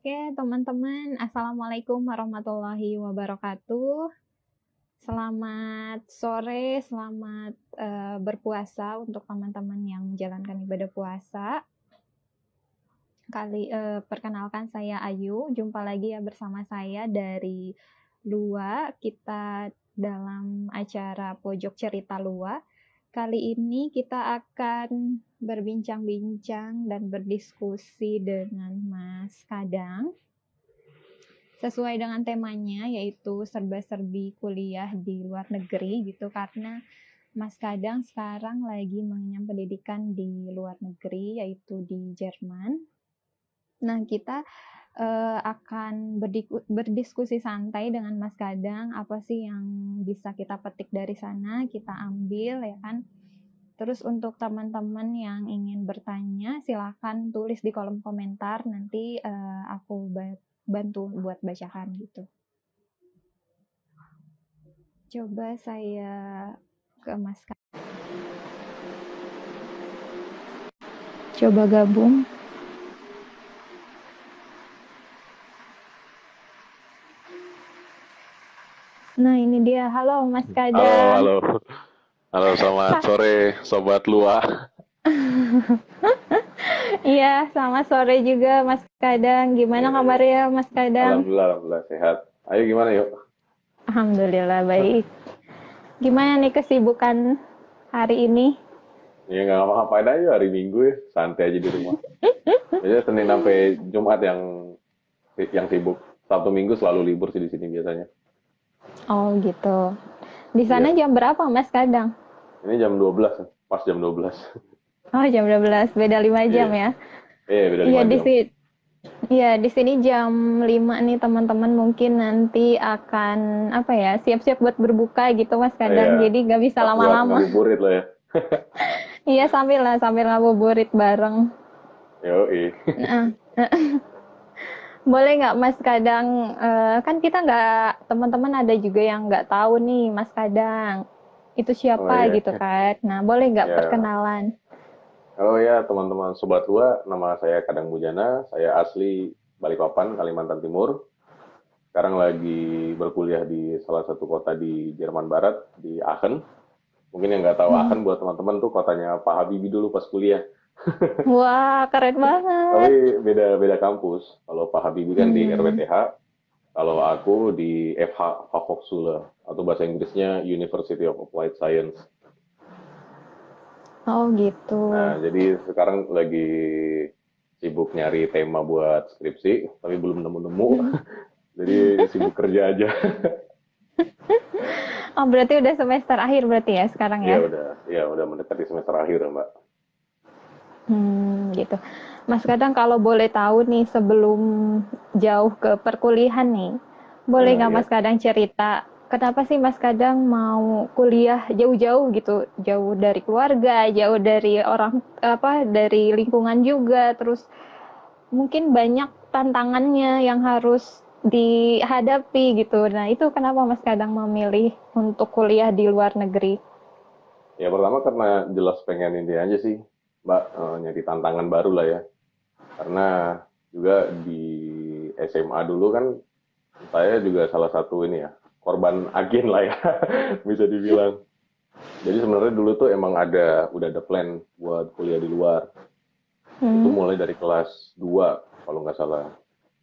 Oke, teman-teman, Assalamualaikum warahmatullahi wabarakatuh. Selamat sore, selamat berpuasa untuk teman-teman yang menjalankan ibadah puasa. Perkenalkan saya Ayu, jumpa lagi ya bersama saya dari Lua. Kita dalam acara Pojok Cerita Lua. Kali ini kita akan berbincang-bincang dan berdiskusi dengan Mas Kadang sesuai dengan temanya, yaitu serba-serbi kuliah di luar negeri gitu, karena Mas Kadang sekarang lagi mengenyam pendidikan di luar negeri, yaitu di Jerman. Nah, kita akan berdiskusi santai dengan Mas Kadang, apa sih yang bisa kita petik dari sana, kita ambil ya kan. Terus untuk teman-teman yang ingin bertanya, silakan tulis di kolom komentar, nanti aku bantu buat bacakan gitu. Coba saya ke Mas Kadang. Coba gabung. Nah, ini dia. Halo Mas Kadang. Halo, halo, selamat sore, Sobat Lua. Iya, selamat sore juga Mas Kadang. Gimana Iya, iya. kabarnya Mas Kadang? Alhamdulillah sehat. Ayo gimana yuk? Alhamdulillah baik. Gimana nih kesibukan hari ini? Ya nggak ngapa-ngapain aja hari Minggu ya, santai aja di rumah. Biasanya Senin sampai Jumat yang sibuk. Sabtu Minggu selalu libur sih di sini biasanya. Oh gitu. Di sana Iya, jam berapa Mas Kadang? ini jam 12, pas jam 12. Oh jam 12, beda 5 jam Iya, ya. beda Iya 5 di jam. sini. Iya, di sini jam 5 nih teman-teman, mungkin nanti akan apa ya, siap-siap buat berbuka gitu Mas Kadang. Iya, Jadi nggak bisa buat lama-lama. ngabuburit lah ya. Iya, sambil ngabuburit bareng. Yoi. Nah, boleh nggak Mas Kadang, kan kita nggak, teman-teman ada juga yang nggak tahu nih Mas Kadang itu Oh siapa iya, gitu kan. Nah, boleh nggak ya. perkenalan? Oh ya, teman-teman Sobat Lua, nama saya Kadang Bujana, saya asli Balikpapan, Kalimantan Timur. Sekarang lagi berkuliah di salah satu kota di Jerman Barat, di Aachen. Mungkin yang nggak tahu Hmm. Aachen buat teman-teman tuh kotanya Pak Habibie dulu pas kuliah. Wah, keren banget. Tapi beda-beda kampus. Kalau Pak Habibie kan di Hmm. RWTH, kalau aku di FH Fachhochschule, atau bahasa Inggrisnya University of Applied Science. Oh gitu. Nah, jadi sekarang lagi sibuk nyari tema buat skripsi, tapi belum nemu-nemu. Hmm. Jadi sibuk kerja aja. Oh, berarti udah semester akhir berarti ya sekarang Iya ya? udah, ya udah mendekati semester akhir, Mbak. Gitu. Mas Kadang kalau boleh tahu nih sebelum jauh ke perkuliahan nih, boleh nggak Iya. Mas Kadang cerita kenapa sih Mas Kadang mau kuliah jauh-jauh gitu, jauh dari keluarga, jauh dari orang apa, dari lingkungan juga, terus mungkin banyak tantangannya yang harus dihadapi gitu. Nah, itu kenapa Mas Kadang memilih untuk kuliah di luar negeri? Ya pertama karena jelas pengen ini aja sih, Mbak, nyari tantangan baru lah ya. Karena juga di SMA dulu kan saya juga salah satu ini ya, korban agen lah ya, bisa dibilang. Jadi sebenarnya dulu tuh emang udah ada plan buat kuliah di luar. Itu Hmm. mulai dari kelas 2 kalau nggak salah.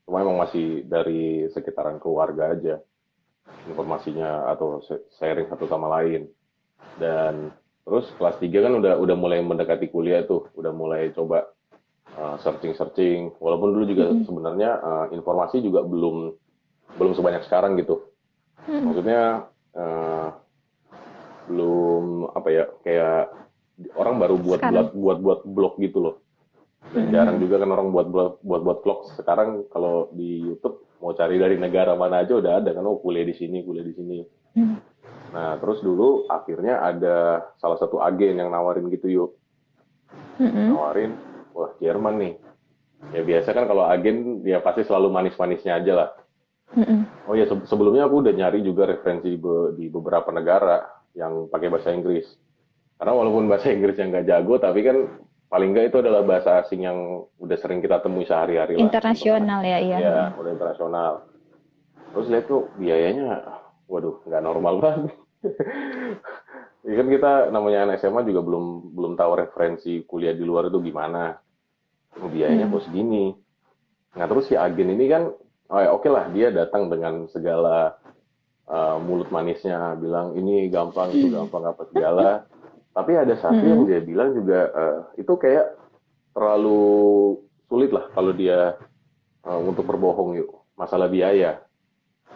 Cuma emang masih dari sekitaran keluarga aja informasinya atau sharing satu sama lain. Dan terus kelas 3 kan udah mulai mendekati kuliah tuh, udah mulai coba searching-searching. Walaupun dulu juga Hmm. sebenarnya informasi juga belum belum sebanyak sekarang gitu. Hmm. Maksudnya uh, belum apa ya, kayak orang baru buat Sekarang. buat blog gitu loh. Dan jarang Hmm. juga kan orang buat vlog. Sekarang kalau di YouTube mau cari dari negara mana aja udah ada kan, oh kuliah di sini, kuliah di sini. Hmm. Nah, terus dulu akhirnya ada salah satu agen yang nawarin gitu yuk. Hmm. Nawarin, wah Jerman nih. Ya biasa kan kalau agen ya pasti selalu manis-manisnya aja lah. Hmm. Oh ya sebelumnya aku udah nyari juga referensi di beberapa negara yang pakai bahasa Inggris. Karena walaupun bahasa Inggrisnya nggak jago, tapi kan paling enggak itu adalah bahasa asing yang udah sering kita temui sehari-hari lah untuk anak. Internasional ya, iya. Ya, udah internasional. Terus lihat tuh biayanya, waduh, nggak normal banget. Ya kan kita namanya anak SMA juga belum belum tahu referensi kuliah di luar itu gimana. Oh, biayanya Mm-mm. kok segini. Nah terus si agen ini kan, oh ya oke lah dia datang dengan segala mulut manisnya, bilang ini gampang, itu gampang, apa segala. Tapi ada satu yang Mm-mm. dia bilang juga, itu kayak terlalu sulit lah kalau dia untuk berbohong yuk, masalah biaya.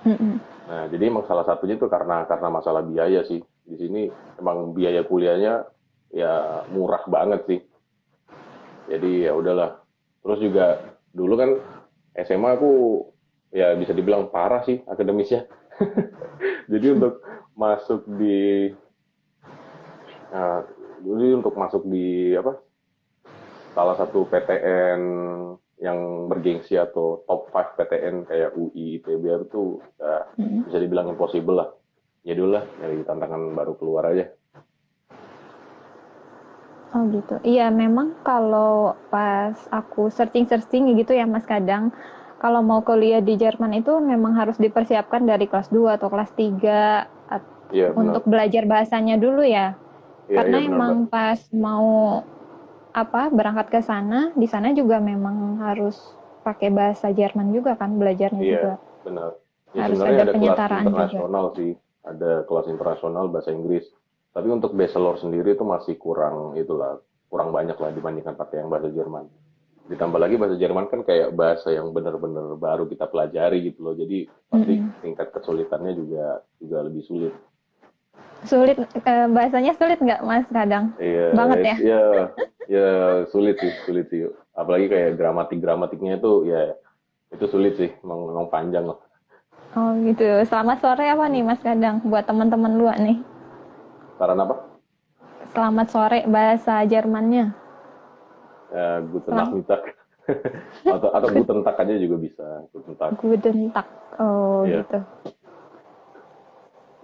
Mm-mm. Nah, jadi emang salah satunya itu karena masalah biaya sih. Di sini emang biaya kuliahnya ya murah banget sih. Jadi ya udahlah. Terus juga dulu kan SMA aku ya bisa dibilang parah sih akademisnya. Jadi untuk masuk di uh, jadi untuk masuk di apa salah satu PTN yang bergengsi atau top 5 PTN kayak UI, ITB itu ya, Mm-mm. bisa dibilang impossible lah. Ya dulu lah, nyari tantangan baru keluar aja. Oh gitu. Iya, memang kalau pas aku searching-searching gitu ya Mas, kadang kalau mau kuliah di Jerman itu memang harus dipersiapkan dari kelas 2 atau kelas 3 Iya benar. untuk belajar bahasanya dulu ya. Iya iya Karena benar Mbak. emang pas mau berangkat ke sana, di sana juga memang harus pakai bahasa Jerman juga kan belajarnya Iya juga. benar. Ya Harus sebenarnya ada ada kelas penyetaraan juga. internasional sih, ada kelas internasional bahasa Inggris. Tapi untuk bachelor sendiri itu masih kurang itulah, kurang banyak lah dibandingkan pakai yang bahasa Jerman. Ditambah lagi bahasa Jerman kan kayak bahasa yang benar-benar baru kita pelajari gitu loh. Jadi pasti Mm-mm. tingkat kesulitannya juga juga lebih sulit. Sulit, bahasanya sulit nggak Mas kadang? Iya, Banget ya? ya, ya sulit sih. Apalagi kayak gramatiknya itu ya itu sulit sih, memang panjang lah. Oh gitu. Selamat sore apa nih Mas kadang buat teman-teman luar nih? Saran apa? Selamat sore bahasa Jermannya. Guten Selam Nachmittag. Atau good, Guten Tag aja juga bisa. Guten Tag. guten Tag. Oh Iya. gitu.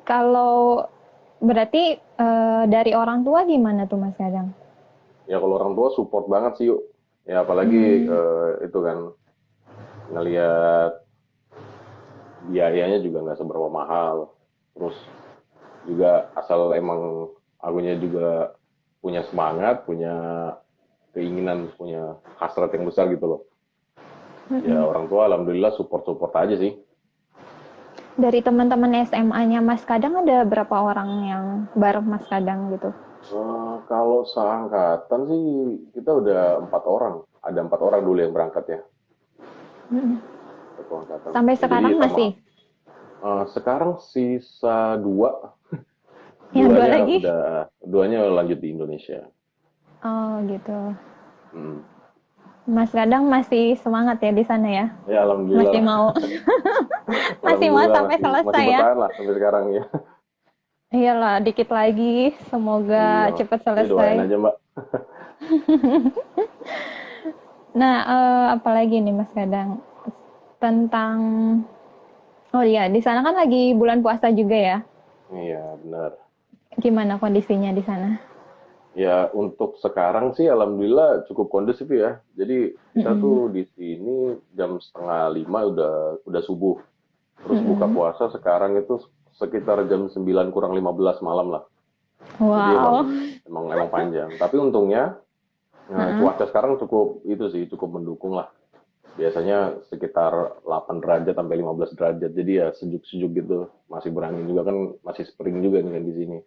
Kalau berarti dari orang tua gimana tuh Mas kadang? Ya kalau orang tua support banget sih yuk. Ya apalagi Hmm. itu kan ngelihat biayanya juga nggak seberapa mahal. Terus juga asal emang akunya juga punya semangat, punya keinginan, punya hasrat yang besar gitu loh. Ya Mm-mm. orang tua alhamdulillah support-support aja sih. Dari teman-teman SMA-nya Mas kadang ada berapa orang yang bareng Mas kadang gitu? Kalau seangkatan sih kita udah 4 orang. Ada 4 orang dulu yang berangkat ya, Mm-mm. satu angkatan. Sampai Ya, jadi sekarang masih? sekarang sisa dua, Yang dua lagi? duanya lanjut di Indonesia. Oh gitu. Hmm. Mas kadang masih semangat ya di sana ya? Ya alhamdulillah Masih lah. mau masih mau Alhamdulillah sampai masih selesai ya? bertahan lah sampai sekarang ya. Iyalah, dikit lagi. Semoga Iya, cepat ya selesai. doain aja Mbak. Nah, apalagi nih Mas kadang tentang oh iya, di sana kan lagi bulan puasa juga ya. Iya benar. Gimana kondisinya di sana? Ya untuk sekarang sih alhamdulillah cukup kondusif ya. Jadi kita Mm-mm. tuh di sini jam setengah 5 udah subuh. Terus buka Mm-mm. puasa sekarang itu sekitar jam 9 kurang 15 malam lah. Jadi Wow. emang panjang. Tapi untungnya Heeh. cuaca sekarang cukup itu sih cukup mendukung lah. Biasanya sekitar 8 derajat sampai 15 derajat. Jadi ya sejuk-sejuk gitu. Masih berangin juga kan masih spring juga nih kan di sini.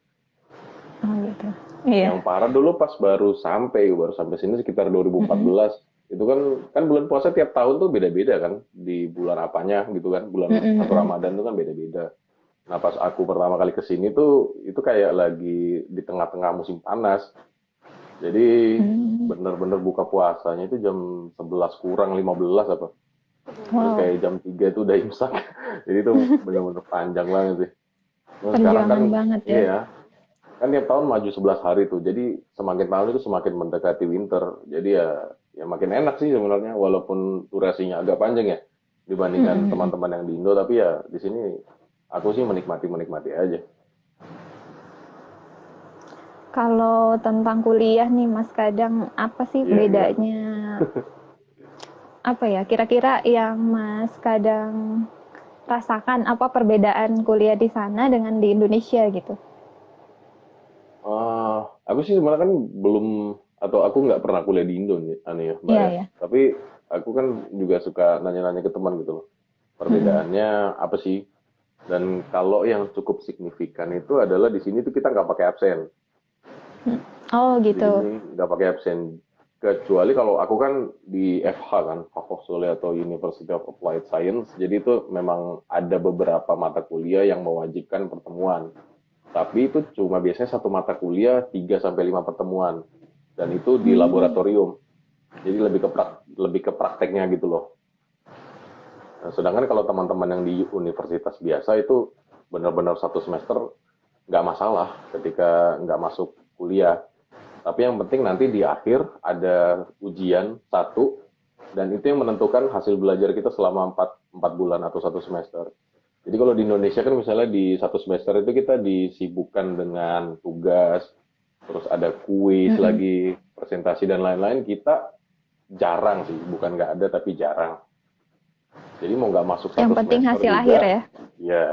Oh gitu. Iya. Yang parah dulu pas baru sampai sini sekitar Mm-mm. 2014. Itu kan bulan puasa tiap tahun tuh beda-beda kan di bulan apanya gitu kan. Bulan Mm-mm. satu Mm-mm. Ramadan tuh kan beda-beda. Nah, pas aku pertama kali ke sini tuh itu kayak lagi di tengah-tengah musim panas. Jadi Mm. bener-bener buka puasanya itu jam 11 kurang 15 apa. Terus Wow. kayak jam 3 itu udah imsak. Jadi itu bener-bener panjang banget sih. Nah, sekarang kan Perjuangan banget ya. iya, kan tiap tahun maju 11 hari tuh. Jadi semakin tahun itu semakin mendekati winter. Jadi ya makin enak sih sebenarnya walaupun durasinya agak panjang ya dibandingkan Mm-mm. teman-teman yang di Indo, tapi ya di sini aku sih menikmati menikmati aja. Kalau tentang kuliah nih Mas Kadang, apa sih Iya, iya. bedanya? Apa ya? Kira-kira yang Mas Kadang rasakan apa perbedaan kuliah di sana dengan di Indonesia gitu? Aku sih sebenarnya kan belum, atau aku nggak pernah kuliah di Indo nih, aneh ya, Mbak Iya ya. ya. Tapi aku kan juga suka nanya-nanya ke teman gitu loh. Mm-mm. Perbedaannya apa sih? Dan kalau yang cukup signifikan itu adalah di sini tuh kita nggak pakai absen. Oh Di gitu. sini nggak pakai absen. Kecuali kalau aku kan di FH kan, Fachhochschule atau University of Applied Science. Jadi itu memang ada beberapa mata kuliah yang mewajibkan pertemuan. Tapi itu cuma biasanya satu mata kuliah 3 sampai 5 pertemuan. Dan itu di Hmm. laboratorium. Jadi lebih ke prakteknya gitu loh. Nah, sedangkan kalau teman-teman yang di universitas biasa itu benar-benar satu semester nggak masalah ketika nggak masuk kuliah. Tapi yang penting nanti di akhir ada ujian satu, dan itu yang menentukan hasil belajar kita selama 4 bulan atau satu semester. Jadi kalau di Indonesia kan misalnya di satu semester itu kita disibukkan dengan tugas, terus ada kuis Mm-mm. lagi, presentasi dan lain-lain. Kita jarang sih, bukan nggak ada tapi jarang. Jadi mau nggak masuk Yang satu penting semester hasil akhir juga, ya. ya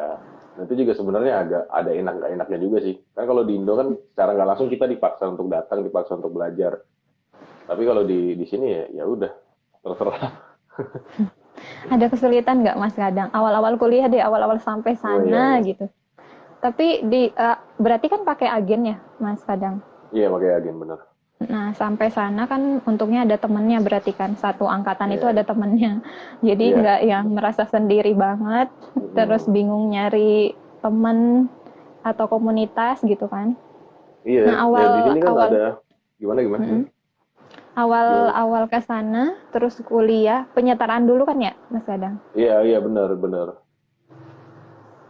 nanti juga sebenarnya agak ada enak nggak enaknya juga sih. Kan kalau di Indo kan secara nggak langsung kita dipaksa untuk datang, dipaksa untuk belajar. Tapi kalau di sini ya ya udah terserah. Ada kesulitan nggak Mas Kadang? Awal-awal kuliah deh, awal-awal sampai Oh iya sana iya. gitu. Tapi berarti kan pakai agen ya Mas Kadang? Iya pakai agen bener. Nah, sampai sana kan untungnya ada temennya berarti kan. Satu angkatan itu ada Iya temennya. Jadi iya. nggak yang merasa sendiri banget, terus Mm-mm. bingung nyari temen atau komunitas gitu kan. Iya, Nah, dan awal di sini kan awal ada gimana gimana mm-mm. gimana awal gimana? awal ke sana, terus kuliah, penyetaraan dulu kan ya, Mas Kadang? Iya iya benar benar.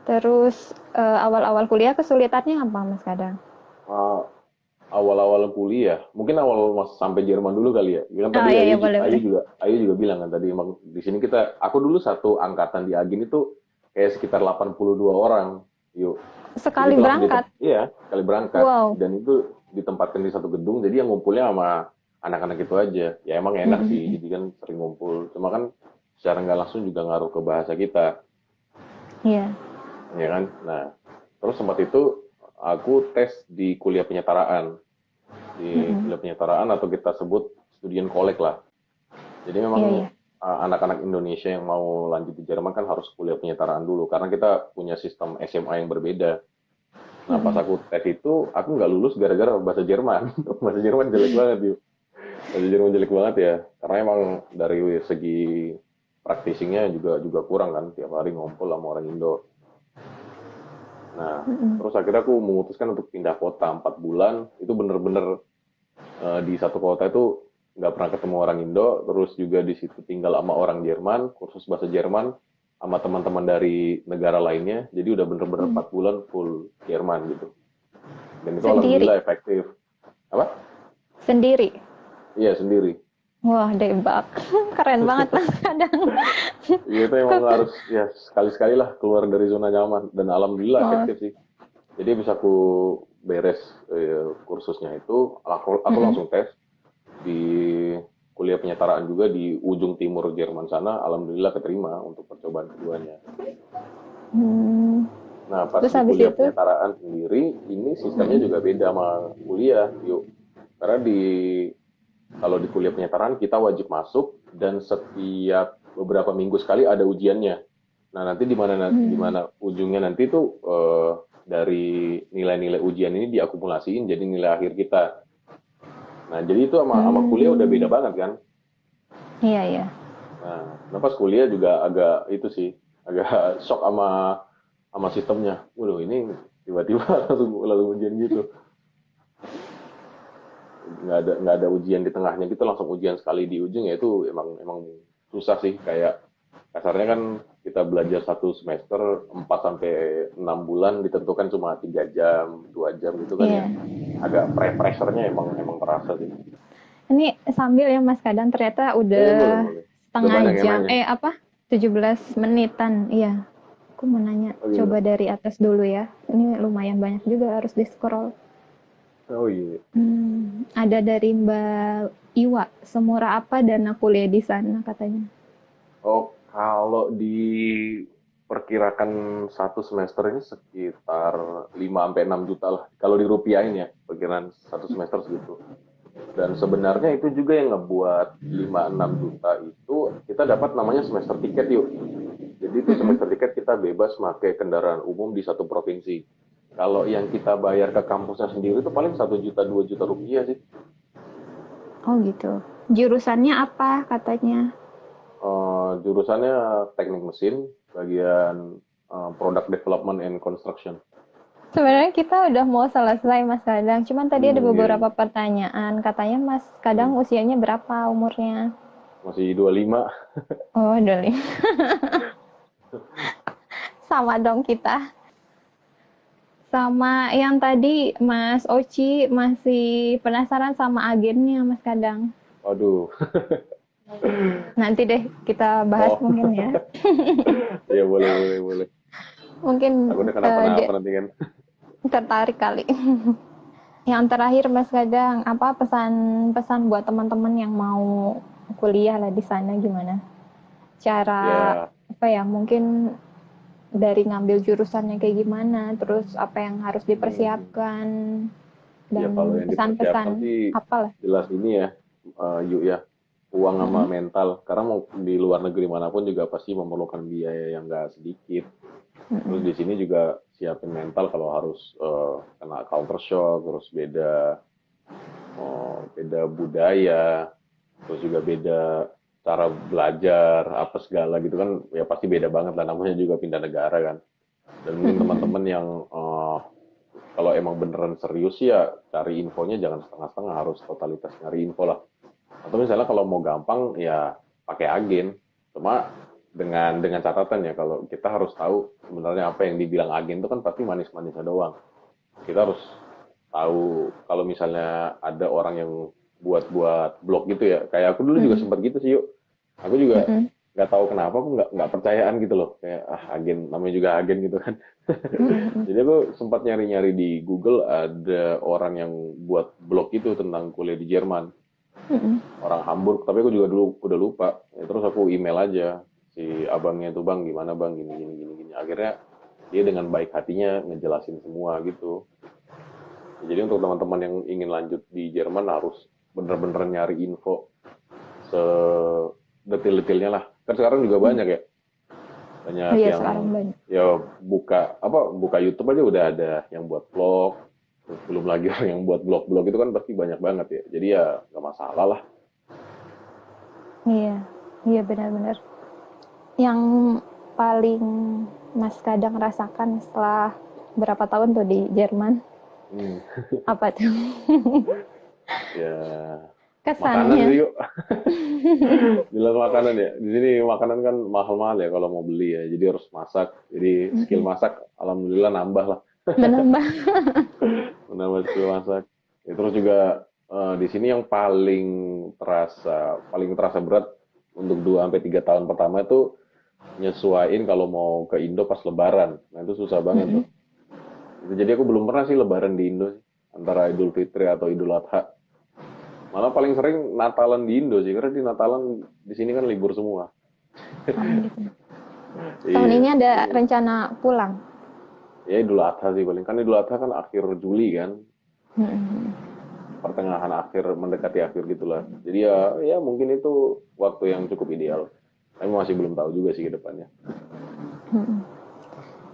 Terus awal-awal kuliah kesulitannya apa, Mas Kadang? Ah, awal-awal kuliah, mungkin awal mas sampai Jerman dulu kali ya. Ya kan Oh tadi iya, iya, boleh, boleh. Ayu juga bilang kan tadi emang di sini kita, aku dulu satu angkatan di Agin itu kayak sekitar 82 orang. Yuk. Jadi Sekali itu langsung berangkat. iya, kali berangkat Wow. dan itu ditempatkan di satu gedung. Jadi yang ngumpulnya sama anak-anak itu aja. Ya emang enak sih, Mm-mm. jadi kan sering ngumpul. Cuma kan secara nggak langsung juga ngaruh ke bahasa kita, Iya. ya kan? Nah, terus sempat itu aku tes di kuliah penyetaraan, di Mm-mm. kuliah penyetaraan atau kita sebut studien kolek lah. Jadi Iya, memang iya. anak-anak Indonesia yang mau lanjut di Jerman kan harus kuliah penyetaraan dulu karena kita punya sistem SMA yang berbeda. Nah pas Mm-mm. aku tes itu aku nggak lulus gara-gara bahasa Jerman. Bahasa Jerman jelek banget yuk. Bahasa Jerman jelek banget ya karena emang dari segi praktisinya juga juga kurang kan, tiap hari ngumpul sama orang Indo. Nah Mm-mm. terus akhirnya aku memutuskan untuk pindah kota 4 bulan. Itu bener-bener di satu kota itu nggak pernah ketemu orang Indo, terus juga di situ tinggal sama orang Jerman, kursus bahasa Jerman sama teman-teman dari negara lainnya, jadi udah bener-bener Mm. 4 bulan full Jerman gitu. Dan itu Sendiri. alhamdulillah efektif. Apa? Sendiri. Iya sendiri. Wah, debak. Keren banget, Mas Kadang. Iya itu emang harus ya sekali-sekali lah keluar dari zona nyaman, dan alhamdulillah Oh. efektif sih. Jadi bisa aku beres kursusnya itu, aku Mm-mm. langsung tes di kuliah penyetaraan juga di ujung timur Jerman sana, alhamdulillah keterima untuk percobaan keduanya. Hmm. Nah, pas Terus di habis kuliah itu, penyetaraan sendiri, ini sistemnya mm-mm. juga beda sama kuliah, yuk. Karena kalau di kuliah penyetaraan kita wajib masuk dan setiap beberapa minggu sekali ada ujiannya. Nah, nanti di Hmm. mana ujungnya nanti tuh dari nilai-nilai ujian ini diakumulasiin jadi nilai akhir kita. Nah, jadi itu sama kuliah udah beda Hmm. banget kan. Iya, iya. Nah pas kuliah juga agak itu sih, agak shock sama sistemnya. Waduh, ini tiba-tiba langsung ujian gitu. Nggak ada ujian di tengahnya gitu, langsung ujian sekali di ujung, ya itu emang susah sih. Kayak kasarnya kan kita belajar satu semester 4 sampai 6 bulan ditentukan cuma 3 jam, 2 jam gitu kan ya. Iya. Agak pressure-nya emang terasa sih. Ini sambil ya Mas Kadang ternyata Boleh udah boleh. Udah setengah banyak yang jam. nanya. Apa? 17 menitan. Iya. Aku mau nanya, Oh gitu. coba dari atas dulu ya. Ini lumayan banyak juga harus di-scroll. Oh iya. Ada dari Mbak Iwa, semurah apa dana kuliah di sana katanya? Oh, kalau diperkirakan satu semester ini sekitar 5 sampai 6 juta lah. Kalau dirupiahin ya, perkiraan satu semester segitu. Dan sebenarnya itu juga yang ngebuat 5-6 juta itu kita dapat namanya semester tiket yuk. Jadi itu Mm-mm. semester tiket kita bebas pakai kendaraan umum di satu provinsi. Kalau yang kita bayar ke kampusnya sendiri itu paling 1 juta 2 juta rupiah sih. Oh gitu. Jurusannya apa katanya? Jurusannya teknik mesin, bagian product development and construction. Sebenarnya kita udah mau selesai Mas Kadang, cuman tadi ada Iya, beberapa iya. pertanyaan. Katanya Mas Kadang Hmm. usianya berapa umurnya? Masih 25. Oh, Doli. Sama dong kita. Sama yang tadi Mas Oci masih penasaran sama agennya Mas Kadang. Waduh. Nanti deh kita bahas Oh, mungkin ya. ya boleh, boleh, boleh. Mungkin Takutnya dia kenapa-napa nanti kan. tertarik kali. Yang terakhir Mas Kadang, apa pesan-pesan buat teman-teman yang mau kuliah lah di sana gimana? Cara Ya, apa ya? Mungkin dari ngambil jurusannya kayak gimana, terus apa yang harus hmm, dipersiapkan ya kalau dan yang dipersiapkan pesan-pesan sih apalah. jelas ini ya, yuk ya, uang sama Mm-mm. mental. Karena mau di luar negeri manapun juga pasti memerlukan biaya yang nggak sedikit. Terus Mm-mm. di sini juga siapin mental kalau harus kena culture shock, terus beda budaya, terus juga beda cara belajar apa segala gitu kan, ya pasti beda banget lah, namanya juga pindah negara kan. Dan mungkin Mm-mm. teman-teman yang kalau emang beneran serius ya cari infonya jangan setengah-setengah, harus totalitas nyari info lah. Atau misalnya kalau mau gampang ya pakai agen, cuma dengan catatan ya, kalau kita harus tahu sebenarnya apa yang dibilang agen itu kan pasti manis-manisnya doang. Kita harus tahu kalau misalnya ada orang yang buat-buat blog gitu ya, kayak aku dulu juga Mm-mm. sempat gitu sih yuk. Aku juga Mm-mm. nggak tahu kenapa aku nggak percayaan gitu loh, kayak agen, namanya juga agen gitu kan. Mm-mm. Jadi aku sempat nyari-nyari di Google, ada orang yang buat blog itu tentang kuliah di Jerman, Mm-mm. orang Hamburg, tapi aku juga dulu udah lupa. Ya, terus aku email aja si abangnya itu, bang gimana bang, gini gini gini gini. Akhirnya dia dengan baik hatinya ngejelasin semua gitu. Ya, jadi untuk teman-teman yang ingin lanjut di Jerman harus bener-bener nyari info sedetil-detilnya lah. Kan sekarang juga banyak ya, banyak Iya yang sekarang banyak. ya buka YouTube aja udah ada yang buat vlog. Terus belum lagi orang yang buat blog-blog itu kan pasti banyak banget ya. Jadi ya nggak masalah lah. Iya, iya benar-benar. Yang paling Mas Kadang rasakan setelah berapa tahun tuh di Jerman? Hmm, Apa tuh ya makanan kesannya? sih yuk. Jelas makanan ya. Di sini makanan kan mahal-mahal ya kalau mau beli ya. Jadi harus masak. Jadi skill masak alhamdulillah nambah lah. Menambah. Menambah skill masak. Ya, terus juga di sini yang paling terasa berat untuk 2 sampai 3 tahun pertama itu nyesuaiin kalau mau ke Indo pas Lebaran. Nah itu susah banget tuh. Mm-mm. Jadi aku belum pernah sih Lebaran di Indo sih. Antara Idul Fitri atau Idul Adha. Malah paling sering Natalan di Indo sih, karena di Natalan di sini kan libur semua. Oh, gitu. Tahun Iya, ini ada iya. rencana pulang. Ya Idul Adha sih paling. Kan Idul Adha kan akhir Juli kan, Mm-mm. pertengahan akhir mendekati akhir gitulah. Jadi ya mungkin itu waktu yang cukup ideal. Tapi masih belum tahu juga sih ke depannya. Mm-mm.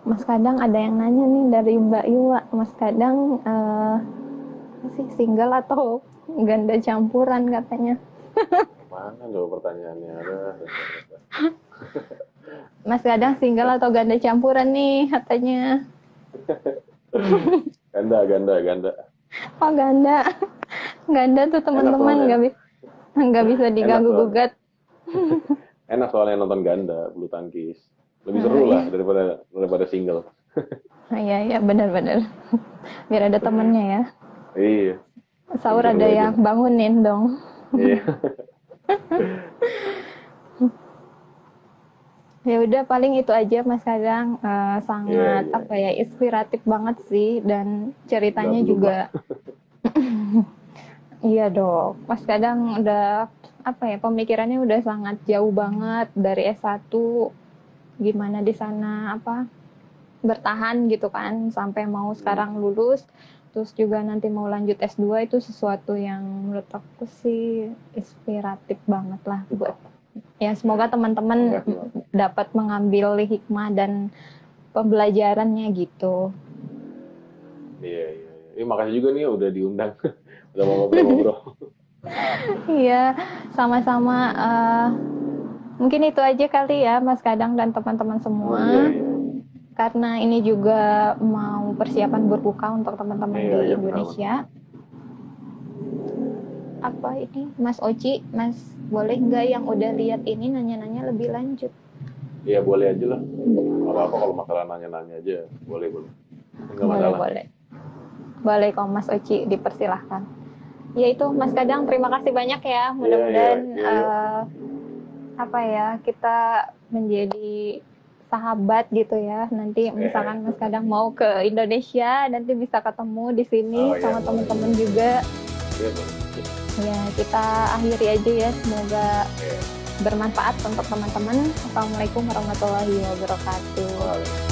Mas Kadang ada yang nanya nih dari Mbak Iwa. Mas Kadang masih single atau ganda campuran katanya. Mana coba pertanyaannya, ada. Mas Kadang single atau ganda campuran nih katanya. Ganda, ganda, ganda. Oh ganda. Ganda tuh Enak teman-teman soalnya. nggak bisa Enak diganggu soalnya. gugat. Enak soalnya nonton ganda, bulu tangkis. Lebih Oh, seru lah iya. daripada single. Oh, iya iya benar-benar. Biar ada temennya ya. Iya, lebih Sahur seru ada aja. yang bangunin dong. Iya, Ya udah paling itu aja Mas Kadang. iya, Sangat iya. apa ya inspiratif banget sih dan Udah ceritanya belum juga lah. Iya dong. Mas kadang udah apa ya, pemikirannya udah sangat jauh banget dari S1, gimana di sana apa bertahan gitu kan sampai mau Hmm. sekarang lulus, terus juga nanti mau lanjut S2, itu sesuatu yang menurut aku sih inspiratif banget lah buat ya, semoga teman-teman Makasih, Mas. dapat mengambil hikmah dan pembelajarannya gitu. Iya, iya, iya. Makasih juga nih udah diundang. Udah mau ngobrol-ngobrol. Iya, sama-sama. Mungkin itu aja kali ya, Mas Kadang dan teman-teman Oh iya, semua. iya. Karena ini juga mau persiapan berbuka untuk teman-teman Iya, di iya benar, benar. Indonesia. Apa ini, Mas Oci, Mas boleh nggak yang udah lihat ini nanya-nanya lebih lanjut? Iya, boleh aja lah. Nggak apa-apa kalau masalah nanya-nanya aja. Boleh, boleh. Nggak Boleh, masalah. boleh. Boleh kok Mas Oci, dipersilahkan. Ya itu Mas Kadang, terima kasih banyak ya. Iya, iya, Mudah-mudahan iya, yuk. apa ya, kita menjadi sahabat gitu ya. Nanti misalkan Mas Kadang mau ke Indonesia, nanti bisa ketemu di sini Oh iya, sama boleh, teman-teman boleh. juga. Iya, boleh. Ya, kita akhiri aja ya. Semoga Oke. bermanfaat untuk teman-teman. Assalamualaikum warahmatullahi wabarakatuh. Waalaikumsalam.